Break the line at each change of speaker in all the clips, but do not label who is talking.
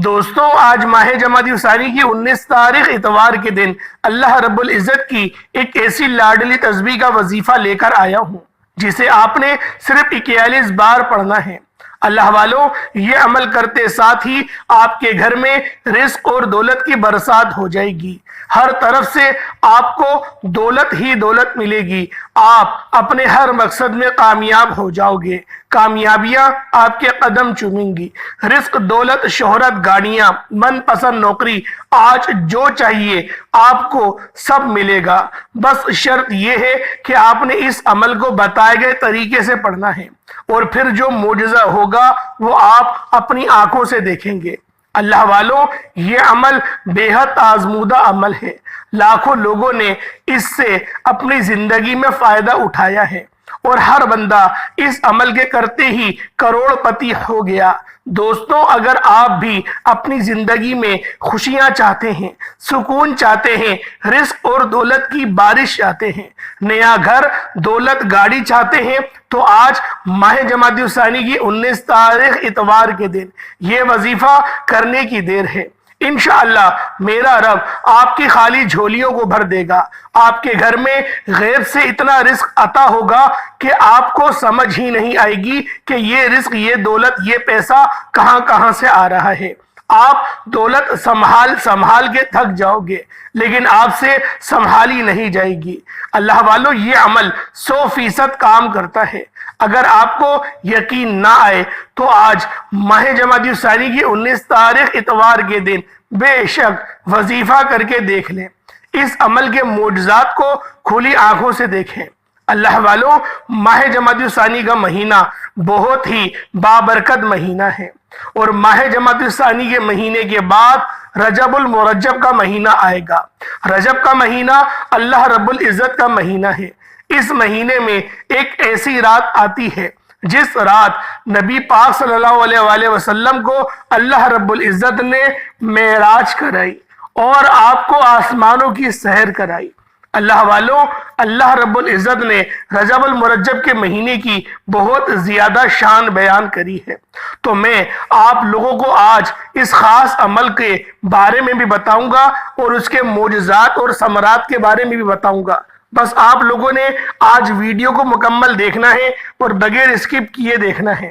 دوستوں، آج ماہ جمادی الثانی کی 19 تاریخ اتوار کے دن اللہ رب العزت کی ایک ایسی لاڈلی تسبیح کا وظیفہ لے کر آیا ہوں جسے آپ نے صرف 41 بار پڑھنا ہے۔ اللہ والوں، یہ عمل کرتے ساتھ ہی آپ کے گھر میں رزق اور دولت کی برسات ہو جائے گی۔ ہر طرف سے آپ کو دولت ہی دولت ملے گی۔ آپ اپنے ہر مقصد میں کامیاب ہو جاؤ گے۔ کامیابیاں آپ کے قدم چومیں گی۔ رزق، دولت، شہرت، گاڑیاں، من پسند نوکری، آج جو چاہیے آپ کو سب ملے گا۔ بس شرط یہ ہے کہ آپ نے اس عمل کو بتائے گئے طریقے سے پڑھنا ہے، اور پھر جو معجزہ ہوگا وہ آپ اپنی آنکھوں سے دیکھیں گے۔ اللہ والوں، یہ عمل بے حد آزمودہ عمل ہے۔ لاکھوں لوگوں نے اس سے اپنی زندگی میں فائدہ اٹھایا ہے، اور ہر بندہ اس عمل کے کرتے ہی کروڑ پتی ہو گیا۔ دوستوں، اگر آپ بھی اپنی زندگی میں خوشیاں چاہتے ہیں، سکون چاہتے ہیں، رزق اور دولت کی بارش چاہتے ہیں، نیا گھر، دولت، گاڑی چاہتے ہیں، تو آج ماہ جمادی الثانی کی 19 تاریخ اتوار کے دن یہ وظیفہ کرنے کی دیر ہے۔ انشاءاللہ میرا رب آپ کی خالی جھولیوں کو بھر دے گا۔ آپ کے گھر میں غیب سے اتنا رزق عطا ہوگا کہ آپ کو سمجھ ہی نہیں آئے گی کہ یہ رزق، یہ دولت، یہ پیسہ کہاں سے آ رہا ہے۔ آپ دولت سنبھال کے تھک جاؤ گے، لیکن آپ سے سنبھالی نہیں جائے گی۔ اللہ والوں، یہ عمل 100% کام کرتا ہے۔ اگر آپ کو یقین نہ آئے تو آج ماہ جمادی الثانی کی 19 تاریخ اتوار کے دن بے شک وظیفہ کر کے دیکھ لیں۔ اس عمل کے معجزات کو کھلی آنکھوں سے دیکھیں۔ اللہ والوں، ماہ جمادی الثانی کا مہینہ بہت ہی بابرکت مہینہ ہے، اور ماہ جمادی الثانی کے مہینے کے بعد رجب المرجب کا مہینہ آئے گا۔ رجب کا مہینہ اللہ رب العزت کا مہینہ ہے۔ اس مہینے میں ایک ایسی رات آتی ہے جس رات نبی پاک صلی اللہ علیہ وآلہ وسلم کو اللہ رب العزت نے معراج کرائی اور آپ کو آسمانوں کی سیر کرائی۔ اللہ والوں، اللہ رب العزت نے رجب المرجب کے مہینے کی بہت زیادہ شان بیان کری ہے، تو میں آپ لوگوں کو آج اس خاص عمل کے بارے میں بھی بتاؤں گا اور اس کے معجزات اور ثمرات کے بارے میں بھی بتاؤں گا۔ بس آپ لوگوں نے آج ویڈیو کو مکمل دیکھنا ہے اور بغیر اسکپ کیے دیکھنا ہے۔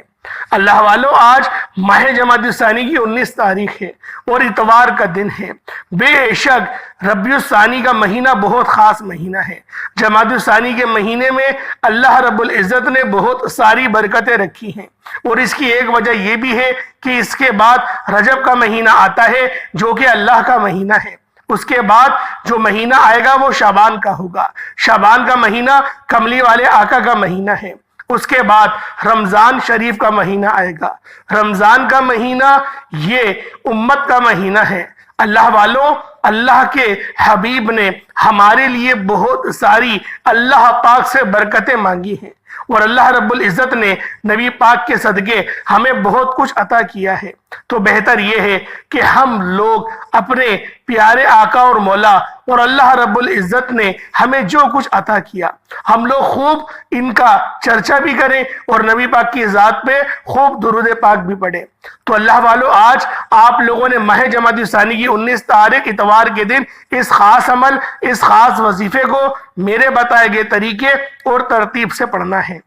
اللہ والوں، آج ماہ جمادی الثانی کی 19 تاریخ ہے اور اتوار کا دن ہے۔ بے شک ربیع الثانی کا مہینہ بہت خاص مہینہ ہے۔ جمادی الثانی کے مہینے میں اللہ رب العزت نے بہت ساری برکتیں رکھی ہیں، اور اس کی ایک وجہ یہ بھی ہے کہ اس کے بعد رجب کا مہینہ آتا ہے جو کہ اللہ کا مہینہ ہے۔ اس کے بعد جو مہینہ آئے گا وہ شعبان کا ہوگا۔ شعبان کا مہینہ کملی والے آقا کا مہینہ ہے۔ اس کے بعد رمضان شریف کا مہینہ آئے گا۔ رمضان کا مہینہ یہ امت کا مہینہ ہے۔ اللہ والوں، اللہ کے حبیب نے ہمارے لیے بہت ساری اللہ پاک سے برکتیں مانگی ہیں، اور اللہ رب العزت نے نبی پاک کے صدقے ہمیں بہت کچھ عطا کیا ہے۔ تو بہتر یہ ہے کہ ہم لوگ اپنے پیارے آقا اور مولا اور اللہ رب العزت نے ہمیں جو کچھ عطا کیا، ہم لوگ خوب ان کا چرچا بھی کریں اور نبی پاک کی ذات پہ خوب درود پاک بھی پڑھیں۔ تو اللہ والوں، آج آپ لوگوں نے ماہ جمادی الثانی کی 19 تاریخ اتوار کے دن اس خاص عمل، اس خاص وظیفے کو میرے بتائے گئے طریقے اور ترتیب سے پڑھنا ہے۔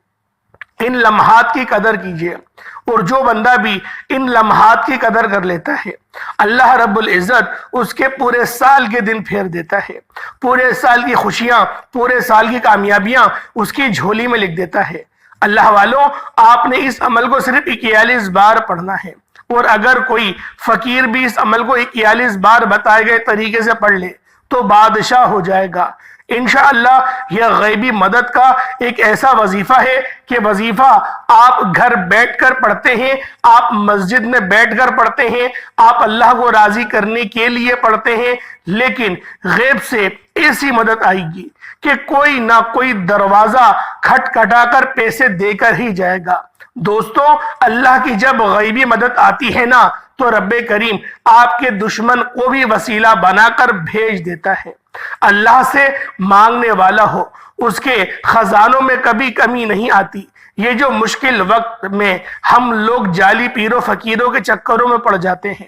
ان لمحات کی قدر کیجیے، اور جو بندہ بھی ان لمحات کی قدر کر لیتا ہے، اللہ رب العزت اس کے پورے سال کے دن پھیر دیتا ہے۔ پورے سال کی خوشیاں، پورے سال کی کامیابیاں اس کی جھولی میں لکھ دیتا ہے۔ اللہ والوں، آپ نے اس عمل کو صرف 41 بار پڑھنا ہے، اور اگر کوئی فقیر بھی اس عمل کو 41 بار بتائے گئے طریقے سے پڑھ لے تو بادشاہ ہو جائے گا۔ انشاءاللہ یہ غیبی مدد کا ایک ایسا وظیفہ ہے کہ وظیفہ آپ گھر بیٹھ کر پڑھتے ہیں، آپ مسجد میں بیٹھ کر پڑھتے ہیں، آپ اللہ کو راضی کرنے کے لیے پڑھتے ہیں، لیکن غیب سے ایسی مدد آئے گی کہ کوئی نہ کوئی دروازہ کھٹکھٹا کر پیسے دے کر ہی جائے گا۔ دوستوں، اللہ کی جب غیبی مدد آتی ہے نا تو رب کریم آپ کے دشمن کو بھی وسیلہ بنا کر بھیج دیتا ہے۔ اللہ سے مانگنے والا ہو، اس کے خزانوں میں کبھی کمی نہیں آتی۔ یہ جو مشکل وقت میں ہم لوگ جعلی پیروں فقیروں کے چکروں میں پڑ جاتے ہیں،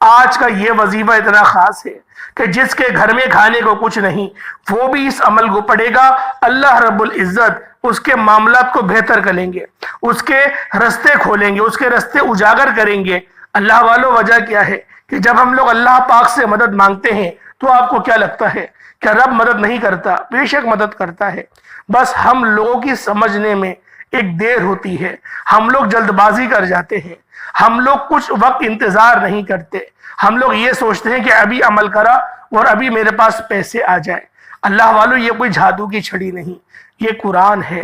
آج کا یہ وظیفہ اتنا خاص ہے کہ جس کے گھر میں کھانے کو کچھ نہیں وہ بھی اس عمل کو پڑھے گا، اللہ رب العزت اس کے معاملات کو بہتر کریں گے، اس کے رستے کھولیں گے، اس کے رستے اجاگر کریں گے۔ اللہ والوں، وجہ کیا ہے کہ جب ہم لوگ اللہ پاک سے مدد مانگتے ہیں تو آپ کو کیا لگتا ہے کہ رب مدد نہیں کرتا؟ بے شک مدد کرتا ہے، بس ہم لوگوں کی سمجھنے میں ایک دیر ہوتی ہے، ہم لوگ جلد بازی کر جاتے ہیں، ہم لوگ کچھ وقت انتظار نہیں کرتے، ہم لوگ یہ سوچتے ہیں کہ ابھی عمل کرا اور ابھی میرے پاس پیسے آ جائے۔ اللہ والوں، یہ کوئی جادو کی چھڑی نہیں، یہ قرآن ہے،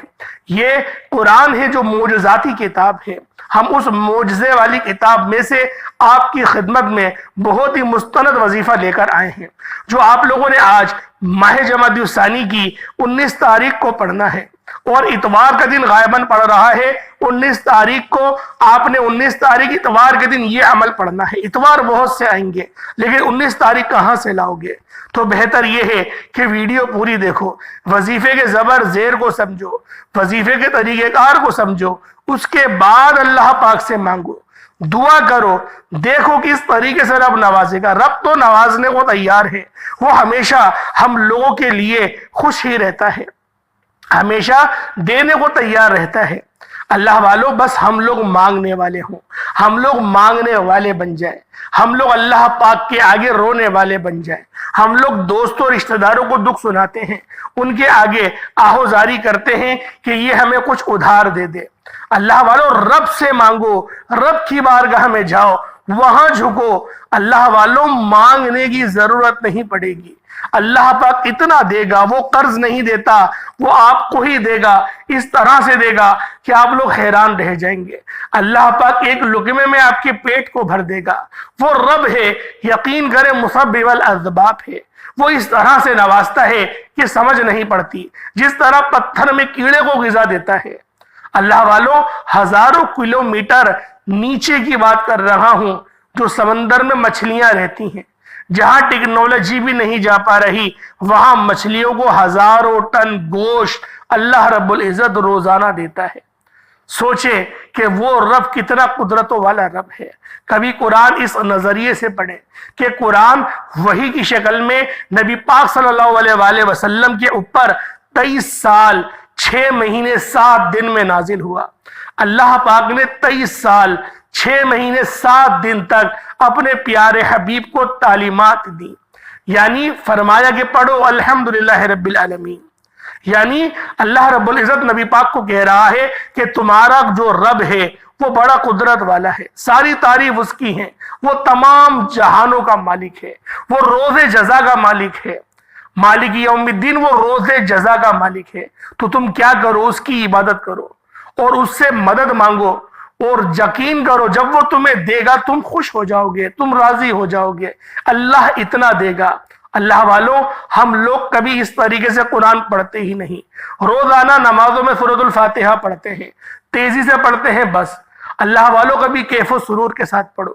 یہ قرآن ہے جو معجزاتی کتاب ہے۔ ہم اس معجزے والی کتاب میں سے آپ کی خدمت میں بہت ہی مستند وظیفہ لے کر آئے ہیں، جو آپ لوگوں نے آج ماہ جمادی الثانی کی 19 تاریخ کو پڑھنا ہے، اور اتوار کا دن غائباً پڑ رہا ہے۔ 19 تاریخ کو آپ نے 19 تاریخ اتوار کے دن یہ عمل پڑھنا ہے۔ اتوار بہت سے آئیں گے لیکن 19 تاریخ کہاں سے لاؤ گے؟ تو بہتر یہ ہے کہ ویڈیو پوری دیکھو، وظیفے کے زبر زیر کو سمجھو، وظیفے کے طریقہ کار کو سمجھو، اس کے بعد اللہ پاک سے مانگو، دعا کرو، دیکھو کس طریقے سے رب نوازے گا۔ رب تو نوازنے کو تیار ہے، وہ ہمیشہ ہم لوگوں کے لیے خوش ہی رہتا ہے، ہمیشہ دینے کو تیار رہتا ہے۔ اللہ والوں، بس ہم لوگ مانگنے والے ہوں، ہم لوگ مانگنے والے بن جائیں، ہم لوگ اللہ پاک کے آگے رونے والے بن جائیں، ہم لوگ دوستوں رشتہ داروں کو دکھ سناتے ہیں، ان کے آگے آہوزاری کرتے ہیں کہ یہ ہمیں کچھ ادھار دے دے۔ اللہ والوں، رب سے مانگو، رب کی بارگاہ میں جاؤ، وہاں جھکو۔ اللہ والوں، مانگنے کی ضرورت نہیں پڑے گی، اللہ پاک اتنا دے گا، وہ قرض نہیں دیتا، وہ آپ کو ہی دے گا، اس طرح سے دے گا کہ آپ لوگ حیران رہ جائیں گے۔ اللہ پاک ایک لقمے میں آپ کے پیٹ کو بھر دے گا۔ وہ رب ہے، یقین کریں، مسبب الاسباب ہے، وہ اس طرح سے نوازتا ہے کہ سمجھ نہیں پڑتی، جس طرح پتھر میں کیڑے کو غذا دیتا ہے۔ اللہ والوں، ہزاروں کلومیٹر نیچے کی بات کر رہا ہوں، جو سمندر میں مچھلیاں رہتی ہیں، جہاں ٹیکنالوجی بھی نہیں جا پا رہی، وہاں مچھلیوں کو ہزاروں ٹن گوشت اللہ رب العزت روزانہ دیتا ہے۔ سوچے کہ وہ رب کتنا قدرتوں والا رب ہے۔ کبھی قرآن اس نظریے سے پڑھیں کہ قرآن وحی کی شکل میں نبی پاک صلی اللہ علیہ وآلہ وسلم کے اوپر 23 سال 6 مہینے 7 دن میں نازل ہوا۔ اللہ پاک نے 23 سال 6 مہینے 7 دن تک اپنے پیارے حبیب کو تعلیمات دی، یعنی فرمایا کہ پڑھو الحمدللہ رب العالمین، یعنی اللہ رب العزت نبی پاک کو کہہ رہا ہے کہ تمہارا جو رب ہے وہ بڑا قدرت والا ہے، ساری تعریف اس کی ہے، وہ تمام جہانوں کا مالک ہے، وہ روز جزا کا مالک ہے، مالک یوم الدین، وہ روز جزا کا مالک ہے۔ تو تم کیا کرو؟ اس کی عبادت کرو اور اس سے مدد مانگو، اور یقین کرو جب وہ تمہیں دے گا تم خوش ہو جاؤ گے، تم راضی ہو جاؤ گے، اللہ اتنا دے گا۔ اللہ والوں، ہم لوگ کبھی اس طریقے سے قرآن پڑھتے ہی نہیں۔ روزانہ نمازوں میں سورۃ الفاتحہ پڑھتے ہیں، تیزی سے پڑھتے ہیں بس۔ اللہ والوں، کبھی کیف و سرور کے ساتھ پڑھو۔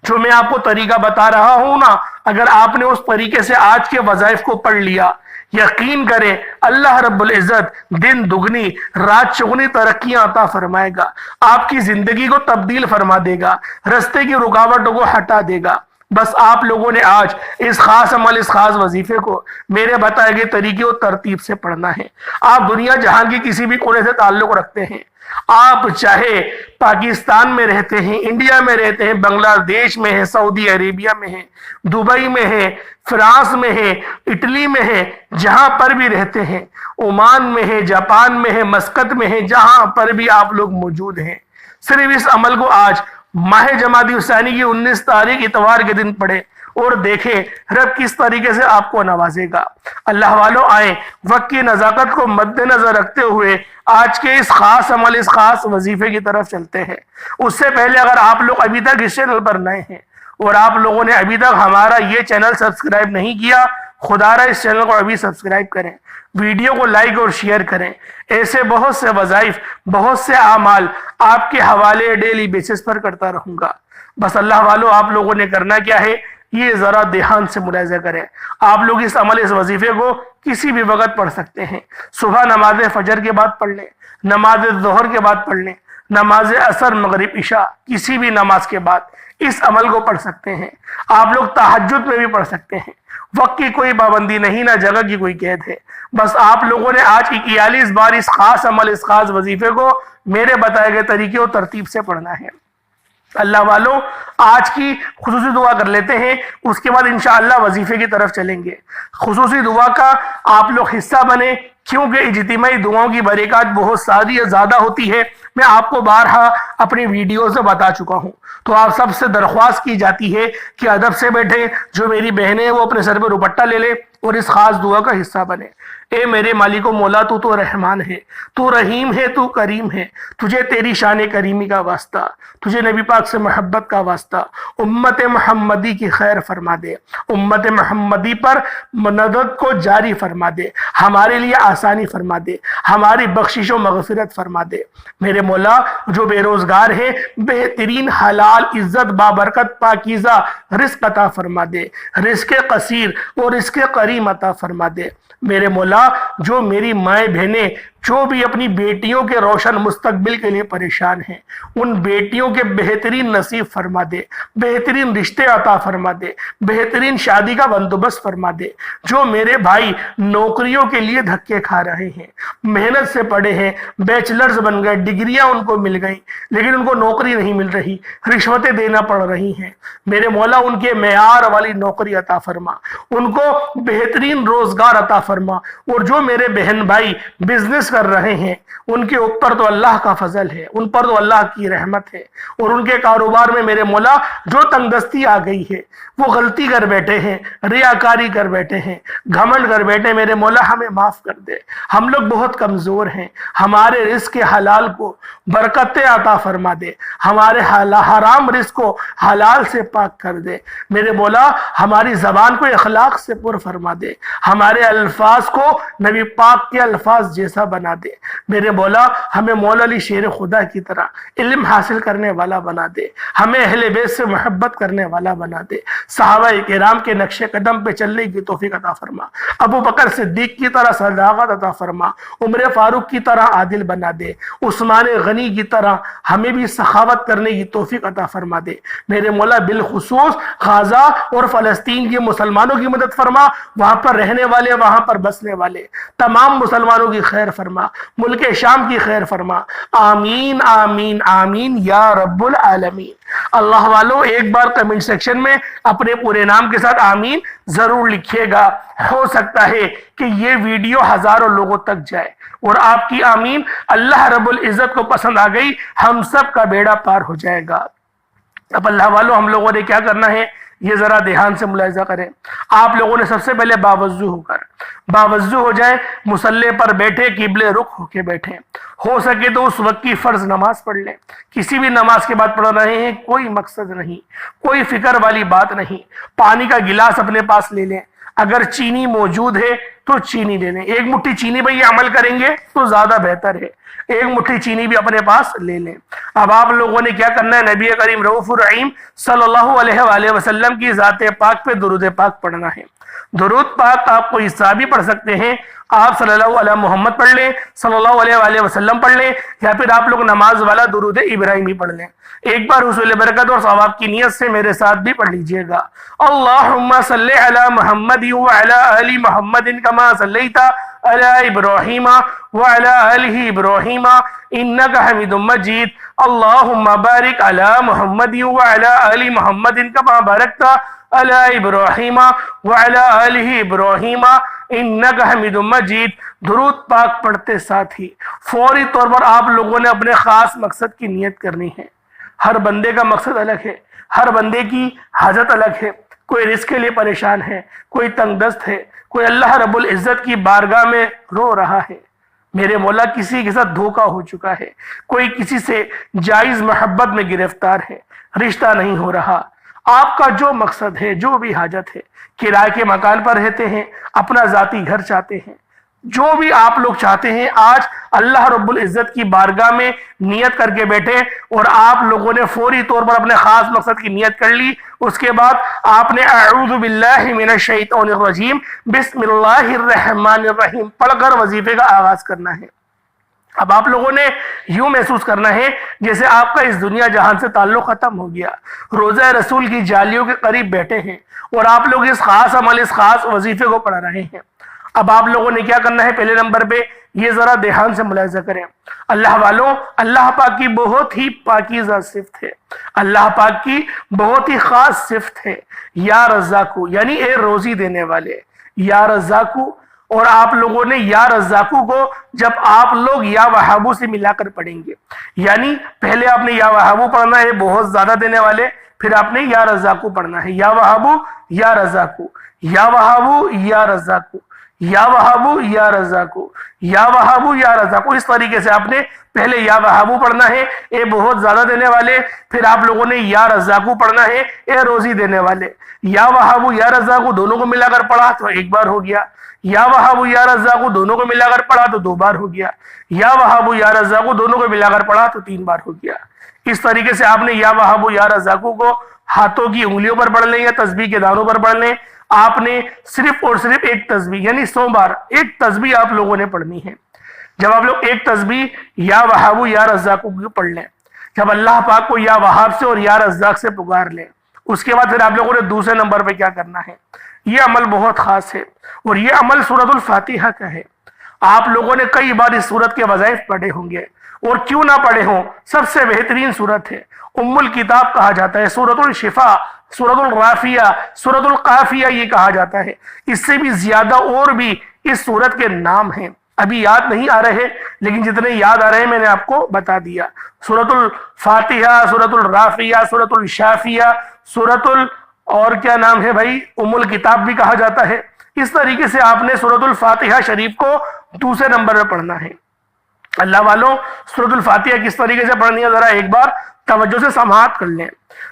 جو میں آپ کو طریقہ بتا رہا ہوں نا، اگر آپ نے اس طریقے سے آج کے وظائف کو پڑھ لیا، یقین کریں اللہ رب العزت دن دگنی رات چگنی ترقیاں عطا فرمائے گا، آپ کی زندگی کو تبدیل فرما دے گا، رستے کی رکاوٹوں کو ہٹا دے گا۔ بس آپ لوگوں نے آج اس خاص عمل، اس خاص وظیفے کو میرے بتائے گئے طریقے اور ترتیب سے پڑھنا ہے۔ آپ دنیا جہاں کی کسی بھی کونے سے تعلق رکھتے ہیں، آپ چاہے پاکستان میں رہتے ہیں، انڈیا میں رہتے ہیں، بنگلہ دیش میں ہیں، سعودی عربیہ میں ہیں، دبئی میں ہیں، فرانس میں ہیں، اٹلی میں ہیں، جہاں پر بھی رہتے ہیں، عمان میں ہیں، جاپان میں ہیں، مسقط میں ہیں، جہاں پر بھی آپ لوگ موجود ہیں، صرف اس عمل کو آج ماہ جمادی الثانی کی 19 تاریخ اتوار کے دن پڑھے اور دیکھیں رب کس طریقے سے آپ کو نوازے گا۔ اللہ والوں، آئیں وقت کی نزاکت کو مد نظر رکھتے ہوئے آج کے اس خاص عمل، اس خاص وظیفے کی طرف چلتے ہیں۔ اس سے پہلے اگر آپ لوگ ابھی تک اس چینل پر نئے ہیں اور آپ لوگوں نے ابھی تک ہمارا یہ چینل سبسکرائب نہیں کیا، خدا را اس چینل کو ابھی سبسکرائب کریں، ویڈیو کو لائک اور شیئر کریں۔ ایسے بہت سے وظائف، بہت سے اعمال آپ کے حوالے ڈیلی بیسس پر کرتا رہوں گا۔ بس اللہ والوں، آپ لوگوں نے کرنا کیا ہے، یہ ذرا دھیان سے ملاحظہ کریں۔ آپ لوگ اس عمل، اس وظیفے کو کسی بھی وقت پڑھ سکتے ہیں۔ صبح نماز فجر کے بعد پڑھ لیں، نماز ظہر کے بعد پڑھ لیں، نماز اثر مغرب عشاء کسی بھی نماز کے بعد اس عمل کو پڑھ سکتے ہیں۔ آپ لوگ تہجد میں بھی پڑھ سکتے ہیں۔ وقت کی کوئی پابندی نہیں، نہ جگہ کی کوئی قید ہے۔ بس آپ لوگوں نے آج 41 بار اس خاص عمل، اس خاص وظیفے کو میرے بتائے گئے طریقے اور ترتیب سے پڑھنا ہے۔ اللہ والوں، آج کی خصوصی دعا کر لیتے ہیں، اس کے بعد انشاءاللہ وظیفے کی طرف چلیں گے۔ خصوصی دعا کا آپ لوگ حصہ بنے، کیونکہ اجتماعی دعاؤں کی برکات بہت ساری زیادہ ہوتی ہے۔ میں آپ کو بارہا اپنی ویڈیو سے بتا چکا ہوں، تو آپ سب سے درخواست کی جاتی ہے کہ ادب سے بیٹھیں۔ جو میری بہنیں ہیں وہ اپنے سر پہ دوپٹہ لے لیں اور اس خاص دعا کا حصہ بنے۔ اے میرے مالک و مولا، تو تو رحمان ہے، تو رحیم ہے، تو کریم ہے، تجھے تیری شان کریمی کا واسطہ، تجھے نبی پاک سے محبت کا واسطہ، امت محمدی کی خیر فرما دے، امت محمدی پر مدد کو جاری فرما دے، ہمارے لیے آسانی فرما دے، ہماری بخشش و مغفرت فرما دے۔ میرے مولا، جو بے روزگار ہے بہترین حلال عزت بابرکت پاکیزہ رزق عطا فرما دے، رزق قصیر اور رزق کریم عطا فرما دے۔ میرے مولا، جو میری مائیں بہنیں جو بھی اپنی بیٹیوں کے روشن مستقبل کے لیے پریشان ہیں، ان بیٹیوں کے بہترین نصیب فرما دے، بہترین رشتے عطا فرما دے، بہترین شادی کا بندوبست فرما دے۔ جو میرے بھائی نوکریوں کے لیے دھکے کھا رہے ہیں، محنت سے پڑھے ہیں، بیچلرز بن گئے، ڈگریاں ان کو مل گئیں، لیکن ان کو نوکری نہیں مل رہی، رشوتیں دینا پڑ رہی ہیں، میرے مولا ان کے معیار والی نوکری عطا فرما، ان کو بہترین روزگار عطا فرما۔ اور جو میرے بہن بھائی بزنس کر رہے ہیں، ان کے اوپر تو اللہ کا فضل ہے، ان پر تو اللہ کی رحمت ہے، اور ان کے کاروبار میں میرے مولا جو تنگ دستی آ گئی ہے، وہ غلطی کر بیٹھے ہیں، ریاکاری کر بیٹھے ہیں، گھمنڈ کر بیٹھے، میرے مولا ہمیں معاف کر دے۔ ہم لوگ بہت کمزور ہیں، ہمارے رزق حلال کو برکتیں عطا فرما دے، ہمارے حرام رزق کو حلال سے پاک کر دے۔ میرے مولا ہماری زبان کو اخلاق سے پر فرما دے، ہمارے الفاظ کو نبی پاک کے الفاظ جیسا بنا دے۔ میرے مولا ہمیں مولا علی شیر خدا کی طرح علم حاصل کرنے والا بنا دے، ہمیں اہل بیت سے محبت کرنے والا بنا دے، صحابہ کرام کے نقش قدم پہ چلنے کی توفیق عطا فرما، ابو بکر صدیق کی طرح صداقت عطا فرما، عمر فاروق کی طرح عادل بنا دے، عثمان غنی کی طرح ہمیں بھی سخاوت کرنے کی توفیق عطا فرما دے۔ میرے مولا بالخصوص غزہ اور فلسطین کے مسلمانوں کی مدد فرما، وہاں پر رہنے والے، وہاں پر بسنے والے تمام مسلمانوں کی خیر فرما، ملک شام کی خیر فرما، آمین آمین آمین یا رب العالمین۔ اللہ والوں، ایک بار کمنٹ سیکشن میں اپنے پورے نام کے ساتھ آمین ضرور لکھیے گا۔ ہو سکتا ہے کہ یہ ویڈیو ہزاروں لوگوں تک جائے اور آپ کی آمین اللہ رب العزت کو پسند آ گئی، ہم سب کا بیڑا پار ہو جائے گا۔ اب اللہ والوں، ہم لوگوں نے کیا کرنا ہے یہ ذرا دھیان سے ملاحظہ کریں۔ آپ لوگوں نے سب سے پہلے باوضو ہو جائیں، مصلی پر بیٹھے، قبلے رخ ہو کے بیٹھیں، ہو سکے تو اس وقت کی فرض نماز پڑھ لیں۔ کسی بھی نماز کے بعد پڑھ رہے ہیں، کوئی مقصد نہیں، کوئی فکر والی بات نہیں، پانی کا گلاس اپنے پاس لے لیں، اگر چینی موجود ہے تو چینی لے لیں، ایک مٹھی چینی پہ یہ عمل کریں گے تو زیادہ بہتر ہے، ایک مٹھی چینی بھی اپنے پاس لے لیں۔ اب آپ لوگوں نے کیا کرنا ہے، نبی کریم رؤوف الرحیم صلی اللہ علیہ وآلہ وسلم کی ذات پاک پہ درود پاک پڑھنا ہے۔ درود پاک آپ کو حصہ بھی پڑھ سکتے ہیں، آپ صلی اللہ علیہ محمد پڑھ لیں، صلی اللہ علیہ وآلہ وسلم پڑھ لیں، یا پھر آپ لوگ نماز والا درود ابراہیمی پڑھ لیں۔ ایک بار حصول برکت اور ثواب کی نیت سے میرے ساتھ بھی پڑھ لیجئے گا۔ اللہم صلی علی محمد وعلی آل محمد کما صلیت علی ابراہیم وعلی آل ابراہیم انکا حمید مجید۔ اللہم بارک علی محمد وعلی آل محمد کما بارکت علی ابراہیم وعلی آل ابراہیم انکا حمید مجید۔ درود پاک پڑھتے ساتھ ہی فوری طور پر آپ لوگوں نے اپنے خاص مقصد کی نیت کرنی ہے۔ ہر بندے کا مقصد الگ ہے، ہر بندے کی حاجت الگ ہے، کوئی رزق کے لیے پریشان ہے، کوئی تنگ دست ہے، کوئی اللہ رب العزت کی بارگاہ میں رو رہا ہے، میرے مولا کسی کے ساتھ دھوکہ ہو چکا ہے، کوئی کسی سے جائز محبت میں گرفتار ہے، رشتہ نہیں ہو رہا۔ آپ کا جو مقصد ہے، جو بھی حاجت ہے، کرائے کے مکان پر رہتے ہیں، اپنا ذاتی گھر چاہتے ہیں، جو بھی آپ لوگ چاہتے ہیں، آج اللہ رب العزت کی بارگاہ میں نیت کر کے بیٹھے، اور آپ لوگوں نے فوری طور پر اپنے خاص مقصد کی نیت کر لی۔ اس کے بعد آپ نے اعوذ باللہ من الشیطان الرجیم بسم اللہ الرحمن الرحیم پڑھ کر وظیفے کا آغاز کرنا ہے۔ اب آپ لوگوں نے یوں محسوس کرنا ہے جیسے آپ کا اس دنیا جہان سے تعلق ختم ہو گیا، روزہ رسول کی جالیوں کے قریب بیٹھے ہیں اور آپ لوگ اس خاص عمل، اس خاص وظیفے کو پڑھ رہے ہیں۔ اب آپ لوگوں نے کیا کرنا ہے؟ پہلے نمبر پہ یہ ذرا دھیان سے ملاحظہ کریں، اللہ والوں، اللہ پاک کی بہت ہی پاکیزہ صفت ہے، اللہ پاک کی بہت ہی خاص صفت ہے، یا رزاقو، یعنی اے روزی دینے والے، یا رزاقو۔ اور آپ لوگوں نے یا رزاقو کو جب آپ لوگ یا وہابو سے ملا کر پڑھیں گے، یعنی پہلے آپ نے یا وہابو پڑھنا ہے، بہت زیادہ دینے والے، پھر آپ نے یا رزاقو پڑھنا ہے، یا وہابو یا رزاقو، یا وہابو یا رزاقو، یا وہابو یا رزاقو، یا وہابو یا رزاقو۔ اس طریقے سے آپ نے پہلے یا وہابو پڑھنا ہے، اے بہت زیادہ دینے والے، پھر آپ لوگوں نے یا رزاقو پڑھنا ہے، اے روزی دینے والے۔ یا وہابو یا رزاقو دونوں کو ملا کر پڑھا تو ایک بار ہو گیا، یا وہابو یا رزاقو دونوں کو ملا کر پڑھا تو دو بار ہو گیا، یا وہابو یا رزاقو دونوں کو ملا کر پڑھا تو تین بار ہو گیا۔ اس طریقے سے آپ نے یا وہابو یا رزاقو کو ہاتھوں کی انگلیوں پر پڑھ لیں یا تسبیح کے دانوں پر پڑھ لیں۔ آپ نے صرف اور صرف ایک تسبیح، یعنی 100 بار ایک تسبیح آپ لوگوں نے پڑھنی ہے۔ جب آپ لوگ ایک تسبیح یا وہابو یا رزاقو کی پڑھ لیں، جب اللہ پاک کو یا وہاب سے اور یا رزاق سے پکار لیں، اس کے بعد پھر آپ لوگوں نے دوسرے نمبر پہ کیا کرنا ہے؟ یہ عمل بہت خاص ہے اور یہ عمل سورۃ الفاتحہ کا ہے۔ آپ لوگوں نے کئی بار اس سورت کے وظائف پڑھے ہوں گے، اور کیوں نہ پڑھے ہوں، سب سے بہترین سورت ہے، ام الکتاب کہا جاتا ہے، سورۃ الشفاء، سورۃ الرافیہ، سورۃ القافیہ یہ کہا جاتا ہے۔ اس سے بھی زیادہ اور بھی اس سورت کے نام ہیں، ابھی یاد نہیں آ رہے، لیکن جتنے یاد آ رہے ہیں میں نے آپ کو بتا دیا۔ سورۃ الفاتحہ، سورۃ الرافیہ، سورۃ الشافیہ، اور کیا نام ہے بھائی، ام الکتاب بھی کہا جاتا ہے۔ اس طریقے سے آپ نے سورۃ الفاتحہ شریف کو دوسرے نمبر پہ پڑھنا ہے۔ اللہ والوں، سورۃ الفاتحہ کس طریقے سے پڑھنی ہے ذرا ایک بار توجہ سے سماعت کر لیں۔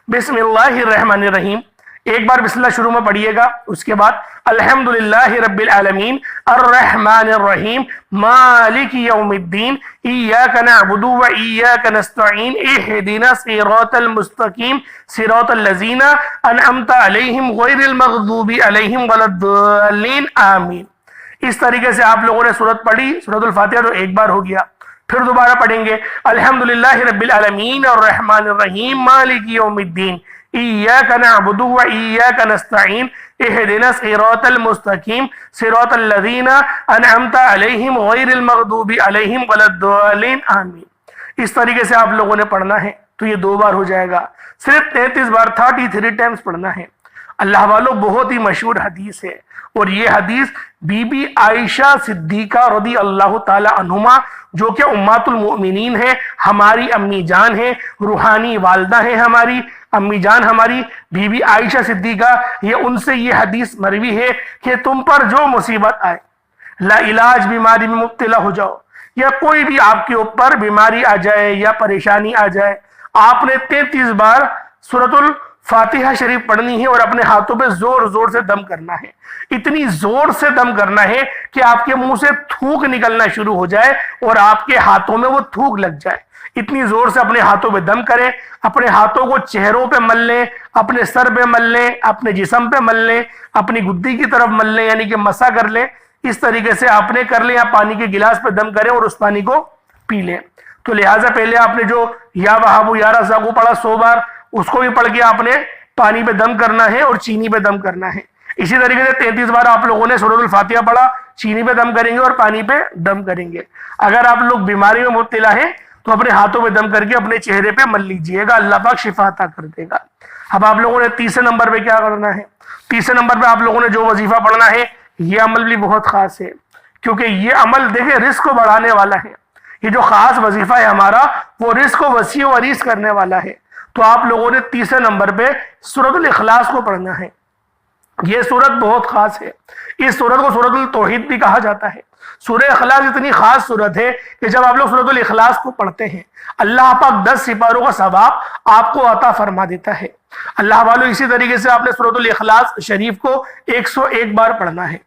بسم اللہ الرحمن الرحیم، ایک بار بسم اللہ شروع میں پڑھیے گا، اس کے بعد الحمدللہ رب العالمین الرحمن الرحیم مالک یوم الدین ایاک نعبد و ایاک نستعین اہدنا الصراط المستقیم صراط الذین انعمت علیہم غیر المغضوب علیہم ولا الضالین آمین۔ اس طریقے سے آپ لوگوں نے سورت پڑھی، سورۃ الفاتحہ تو ایک بار ہو گیا، پھر دوبارہ پڑھیں گے الحمدللہ رب العالمین الرحمن الرحیم مالک یوم الدین ایاک نعبد و ایاک نستعین اہدنا الصراط المستقیم صراط الذین انعمت علیہم غیر المغضوب علیہم ولا الضالین آمین۔ اس طریقے سے آپ لوگوں نے پڑھنا ہے، تو یہ دو بار ہو جائے گا، صرف 33 بار 33 ٹائمز پڑھنا ہے۔ اللہ والوں، بہت ہی مشہور حدیث ہے، اور یہ حدیث بی بی عائشہ صدیقہ رضی اللہ تعالی عنہما، جو کہ امہات المؤمنین ہیں، ہماری امی جان ہیں، روحانی والدہ ہیں ہماری امی جان، ہماری بی بی عائشہ صدیقہ، ان سے یہ حدیث مروی ہے کہ تم پر جو مصیبت آئے، لا علاج بیماری میں مبتلا ہو جاؤ، یا کوئی بھی آپ کے اوپر بیماری آ جائے یا پریشانی آ جائے، آپ نے 33 بار سورۃ الفاتحہ شریف پڑھنی ہے اور اپنے ہاتھوں پہ زور زور سے دم کرنا ہے۔ اتنی زور سے دم کرنا ہے کہ آپ کے منہ سے تھوک نکلنا شروع ہو جائے اور آپ کے ہاتھوں میں وہ تھوک لگ جائے۔ اتنی زور سے اپنے ہاتھوں پہ دم کریں، اپنے ہاتھوں کو چہروں پہ مل لیں، اپنے سر پہ مل لیں، اپنے جسم پہ مل لیں، اپنی گدی کی طرف مل لیں، یعنی کہ مسا کر لیں۔ اس طریقے سے آپ نے کر لیں، یا پانی کے گلاس پہ دم کریں اور اس پانی کو پی لیں۔ تو لہٰذا پہلے آپ نے جو یا وہابو یا رزاقو پڑھا 100 بار، اس کو بھی پڑھ کے آپ نے پانی پہ دم کرنا ہے اور چینی پہ دم کرنا ہے۔ اسی طریقے سے 33 بار آپ لوگوں نے سورۃ الفاتحہ پڑھا، چینی پہ دم کریں گے اور پانی پہ دم کریں گے۔ اگر آپ لوگ بیماری میں مبتلا ہیں تو اپنے ہاتھوں پہ دم کر کے اپنے چہرے پہ مل لیجئے گا، اللہ پاک شفا عطا کر دے گا۔ اب آپ لوگوں نے تیسرے نمبر پہ کیا کرنا ہے؟ تیسرے نمبر پہ آپ لوگوں نے جو وظیفہ پڑھنا ہے، یہ عمل بھی بہت خاص ہے، کیونکہ یہ عمل دیکھیں رزق کو بڑھانے والا ہے۔ یہ جو خاص وظیفہ ہے ہمارا، وہ رزق کو وسیع و عریض کرنے والا ہے۔ تو آپ لوگوں نے تیسرے نمبر پہ سورۃ الاخلاص کو پڑھنا ہے۔ یہ سورت بہت خاص ہے، اس سورت کو سورۃ التوحید بھی کہا جاتا ہے۔ سورہ اخلاص اتنی خاص سورت ہے کہ جب آپ لوگ سورۃ الاخلاص کو پڑھتے ہیں، اللہ پاک 10 سپاروں کا ثواب آپ کو عطا فرما دیتا ہے۔ اللہ والوں، اسی طریقے سے آپ نے سورۃ الاخلاص شریف کو 101 بار پڑھنا ہے۔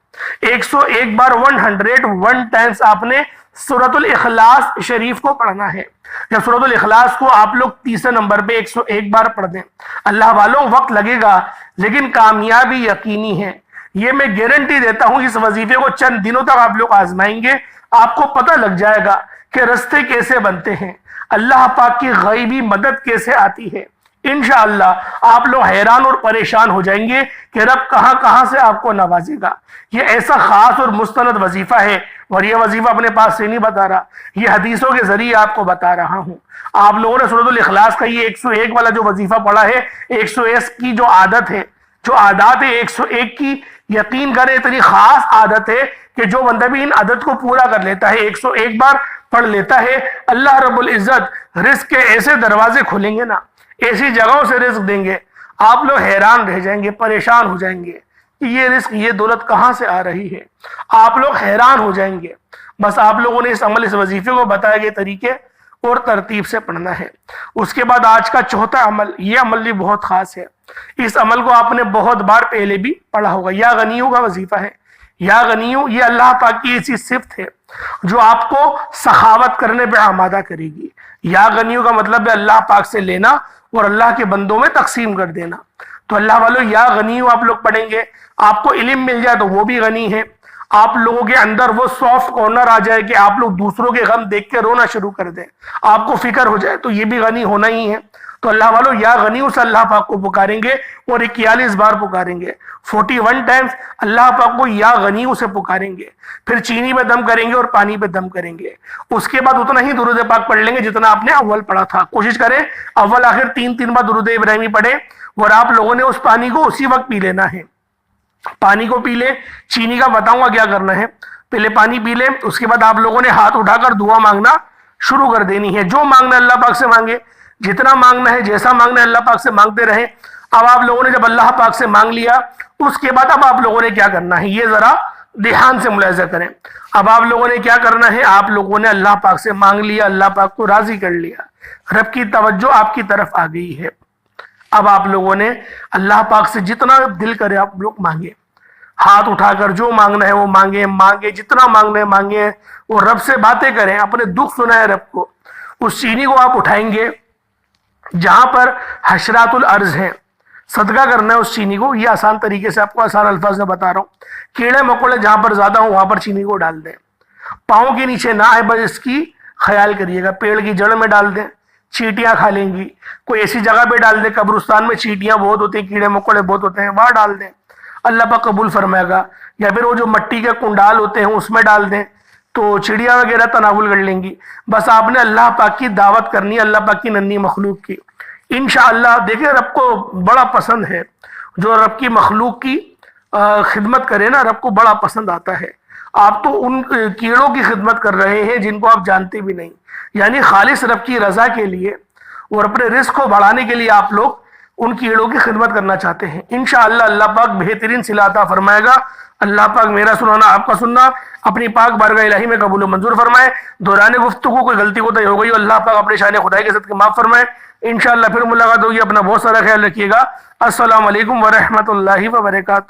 101 بار 101 ٹائمز آپ نے سورۃ الاخلاص شریف کو پڑھنا ہے۔ جب سورۃ الاخلاص کو آپ لوگ تیسرے نمبر پہ 101 بار پڑھ دیں، اللہ والوں وقت لگے گا لیکن کامیابی یقینی ہے۔ یہ میں گارنٹی دیتا ہوں، اس وظیفے کو چند دنوں تک آپ لوگ آزمائیں گے، آپ کو پتہ لگ جائے گا کہ رستے کیسے بنتے ہیں، اللہ پاک کی غیبی مدد کیسے آتی ہے۔ انشاءاللہ آپ لوگ حیران اور پریشان ہو جائیں گے کہ رب کہاں کہاں سے آپ کو نوازے گا۔ یہ ایسا خاص اور مستند وظیفہ ہے، اور یہ وظیفہ اپنے پاس سے نہیں بتا رہا، یہ حدیثوں کے ذریعے آپ کو بتا رہا ہوں۔ آپ لوگوں نے سورۃ الاخلاص کا یہ 101 والا جو وظیفہ پڑھا ہے، 101 کی جو عادت ہے، جو عادات ہے 101 کی، یقین کریں اتنی خاص عادت ہے کہ جو بندہ بھی ان عادت کو پورا کر لیتا ہے، 101 بار پڑھ لیتا ہے، اللہ رب العزت رزق کے ایسے دروازے کھولیں گے نا، ایسی جگہوں سے رزق دیں گے، آپ لوگ حیران رہ جائیں گے، پریشان ہو جائیں گے کہ یہ رزق، یہ دولت کہاں سے آ رہی ہے۔ آپ لوگ حیران ہو جائیں گے۔ بس آپ لوگوں نے اس عمل، اس وظیفے کو بتائے گئے طریقے اور ترتیب سے پڑھنا ہے۔ اس کے بعد آج کا چوتھا عمل، یہ عمل بھی بہت خاص ہے۔ اس عمل کو آپ نے بہت بار پہلے بھی پڑھا ہوگا، یا غنیوں کا وظیفہ ہے۔ یا غنیوں، یہ اللہ پاک کی ایسی صفت ہے جو آپ کو سخاوت کرنے پہ آمادہ کرے گی۔ یا غنیوں کا مطلب ہے اللہ پاک سے لینا اور اللہ کے بندوں میں تقسیم کر دینا۔ تو اللہ والوں، یا غنیوں آپ لوگ پڑھیں گے، آپ کو علم مل جائے تو وہ بھی غنی ہے، آپ لوگوں کے اندر وہ سافٹ کارنر آ جائے کہ آپ لوگ دوسروں کے غم دیکھ کے رونا شروع کر دیں، آپ کو فکر ہو جائے تو یہ بھی غنی ہونا ہی ہے۔ تو اللہ والوں، یا غنیوں سے اللہ پاک کو پکاریں گے اور 41 بار پکاریں گے، 41 ٹائمز اللہ پاک کو یا غنیوں سے پکاریں گے۔ پھر چینی پہ دم کریں گے اور پانی پہ دم کریں گے۔ اس کے بعد اتنا ہی درود پاک پڑھ لیں گے جتنا آپ نے اول پڑھا تھا۔ کوشش کریں اول آخر 3 بار درود ابراہیمی پڑھیں، اور آپ لوگوں نے اس پانی کو اسی وقت پی لینا ہے۔ پانی کو پی لیں، چینی کا بتاؤں گا کیا کرنا ہے، پہلے پانی پی لیں، اس کے بعد آپ لوگوں نے ہاتھ اٹھا کر دعا مانگنا شروع کر دینی ہے۔ جو مانگنا ہے اللہ پاک سے مانگے، جتنا مانگنا ہے، جیسا مانگنا ہے اللہ پاک سے مانگتے رہیں۔ اب آپ لوگوں نے جب اللہ پاک سے مانگ لیا، اس کے بعد اب آپ لوگوں نے کیا کرنا ہے، یہ ذرا دھیان سے ملاحظہ کریں۔ اب آپ لوگوں نے کیا کرنا ہے، آپ لوگوں نے اللہ پاک سے مانگ لیا، اللہ پاک کو راضی کر لیا، رب کی توجہ آپ کی طرف آ گئی ہے۔ اب آپ لوگوں نے اللہ پاک سے جتنا دل کرے آپ لوگ مانگے، ہاتھ اٹھا کر جو مانگنا ہے وہ مانگے، جتنا مانگنا ہے مانگے، اور رب سے باتیں کریں، اپنے دکھ سنائے رب کو۔ اس چینی کو آپ اٹھائیں گے جہاں پر حشرات الارض ہیں، صدقہ کرنا ہے اس چینی کو۔ یہ آسان طریقے سے آپ کو آسان الفاظ میں بتا رہا ہوں، کیڑے مکوڑے جہاں پر زیادہ ہوں وہاں پر چینی کو ڈال دیں، پاؤں کے نیچے نہ آئے، بس اس کی خیال کریے گا، پیڑ کی جڑ میں ڈال دیں، چیٹیاں کھا لیں گی، کوئی ایسی جگہ پہ ڈال دیں، قبرستان میں چیٹیاں بہت ہوتی ہیں، کیڑے مکوڑے بہت ہوتے ہیں، وہاں ڈال دیں، اللہ پاک قبول فرمائے گا۔ یا پھر وہ جو مٹی کے کنڈال ہوتے ہیں اس میں ڈال دیں تو چڑیا وغیرہ تناول کر لیں گی۔ بس آپ نے اللہ پاک کی دعوت کرنی ہے، اللہ پاک کی ننھی مخلوق کی۔ انشاءاللہ دیکھیں رب کو بڑا پسند ہے، جو رب کی مخلوق کی خدمت کرے نا، رب کو بڑا پسند آتا ہے۔ آپ تو ان کیڑوں کی خدمت کر رہے ہیں جن کو آپ جانتے بھی نہیں، یعنی خالص رب کی رضا کے لیے اور اپنے رزق کو بڑھانے کے لیے آپ لوگ ان کیڑوں کی خدمت کرنا چاہتے ہیں۔ انشاءاللہ اللہ پاک بہترین صلہ عطا فرمائے گا۔ اللہ پاک میرا سنانا، آپ کا سننا اپنی پاک بارگاہ الہی میں قبول و منظور فرمائے۔ دوران گفتگو کوئی غلطی کوتاہی ہو گئی، اللہ پاک اپنے شان خدائی کے صدقے معاف فرمائے۔ انشاءاللہ پھر ملاقات ہوگی، اپنا بہت سارا خیال رکھیے گا۔ السلام علیکم ورحمۃ اللہ وبرکاتہ۔